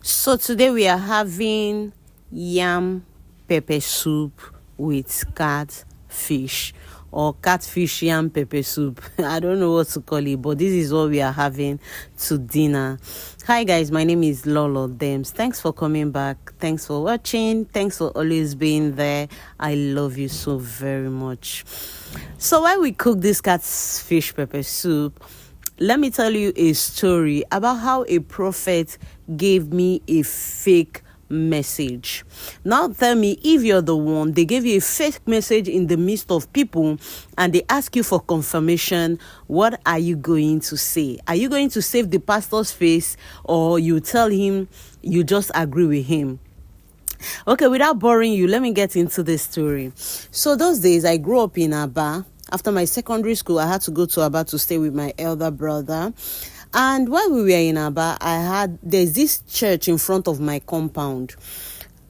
So today we are having yam pepper soup with catfish or catfish yam pepper soup. I don't know what to call it, but this is what we are having to dinner. Hi guys, my name is Lolo Dems. Thanks for coming back. Thanks for watching. Thanks for always being there. I love you so very much. So while we cook this catfish pepper soup, let me tell you a story about how a prophet gave me a fake message. Now tell me if you're the one, they gave you a fake message in the midst of people and they ask you for confirmation. What are you going to say? Are you going to save the pastor's face, or you tell him you just agree with him? Okay, without boring you, let me get into this story. So those days I grew up in Aba. After my secondary school, I had to go to Aba to stay with my elder brother. And while we were in Aba, there's this church in front of my compound,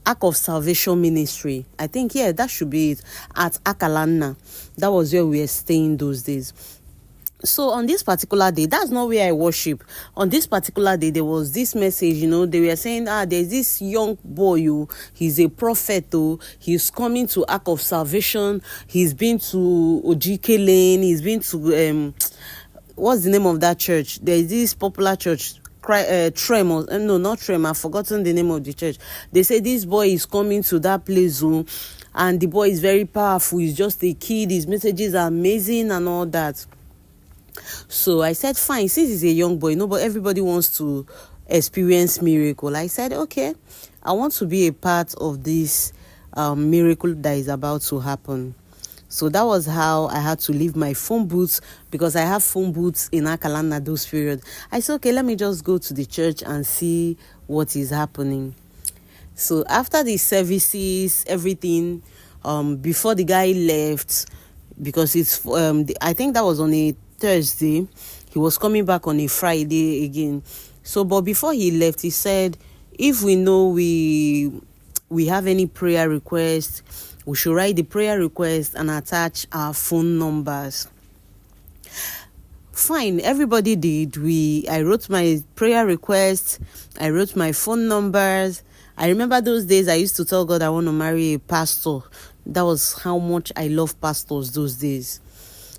Ark of Salvation Ministry. I think, yeah, that should be it, at Akalana. That was where we were staying those days. So on this particular day, that's not where I worship. On this particular day, there was this message, they were saying, there's this young boy, he's a prophet, he's coming to Ark of Salvation, he's been to Ojike Lane, he's been to, what's the name of that church? There's this popular church, Tremor, no, not Tremor, I've forgotten the name of the church. They say this boy is coming to that place, and the boy is very powerful, he's just a kid, his messages are amazing and all that. So I said, fine, since he's a young boy, but everybody wants to experience miracle. I said, okay, I want to be a part of this miracle that is about to happen. So that was how I had to leave my phone booths, because I have phone booths in Akalana those period. I said, okay, let me just go to the church and see what is happening. So after the services, everything, before the guy left, because it's I think that was on a Thursday, he was coming back on a Friday again. So but before he left, he said, if we know we have any prayer requests, we should write the prayer request and attach our phone numbers. Fine, everybody did. I wrote my prayer request, I wrote my phone numbers. I remember those days I used to tell God I want to marry a pastor. That was how much I love pastors those days.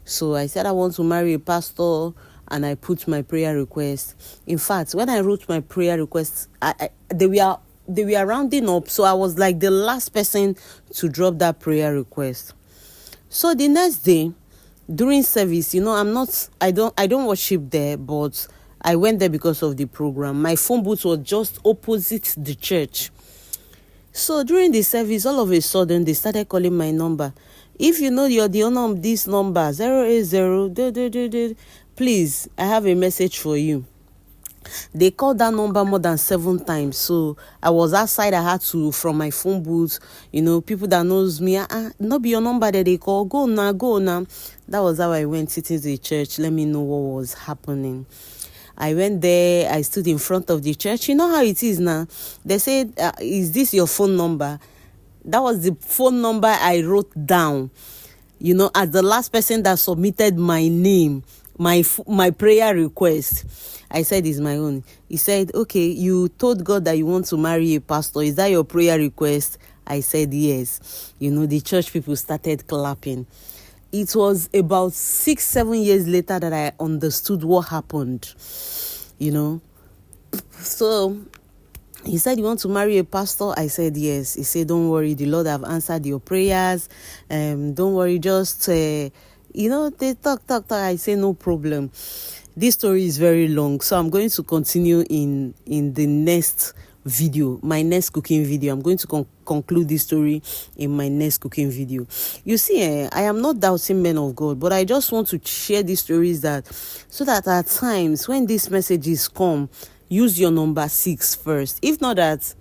So I said I want to marry a pastor, and I put my prayer request. In fact, when I wrote my prayer request, they were rounding up, so I was like the last person to drop that prayer request. So the next day, during service, I don't worship there, but I went there because of the program. My phone booth was just opposite the church. So during the service, all of a sudden, they started calling my number. If you know you're the owner of this number, 080, please, I have a message for you. They called that number more than 7 times. So I was outside. I had to, from my phone booth, people that knows me, not be your number that they call. Go now. That was how I went sitting to the church. Let me know what was happening. I went there. I stood in front of the church. You know how it is now. They said, is this your phone number? That was the phone number I wrote down, as the last person that submitted my name, my prayer request. I said, it's my own. He said, okay, you told God that you want to marry a pastor. Is that your prayer request? I said, yes. The church people started clapping. It was about 6-7 years later that I understood what happened, So he said, you want to marry a pastor? I said, yes. He said, don't worry, the Lord have answered your prayers. Don't worry, just, they talk. I say, no problem. This story is very long, so I'm going to continue in the next video, my next cooking video. I'm going to conclude this story in my next cooking video. You see, I am not doubting men of God, but I just want to share these stories so that at times when these messages come, use your number 6 first. If not that,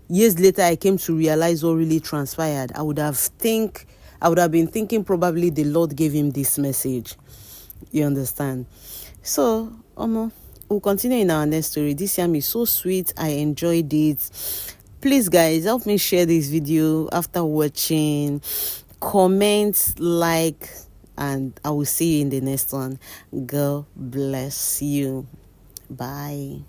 years later I came to realize what really transpired. I would have been thinking probably the Lord gave him this message. You understand? So, we'll continue in our next story. This yam is so sweet. I enjoyed it. Please, guys, help me share this video after watching. Comment, like, and I will see you in the next one. God bless you. Bye.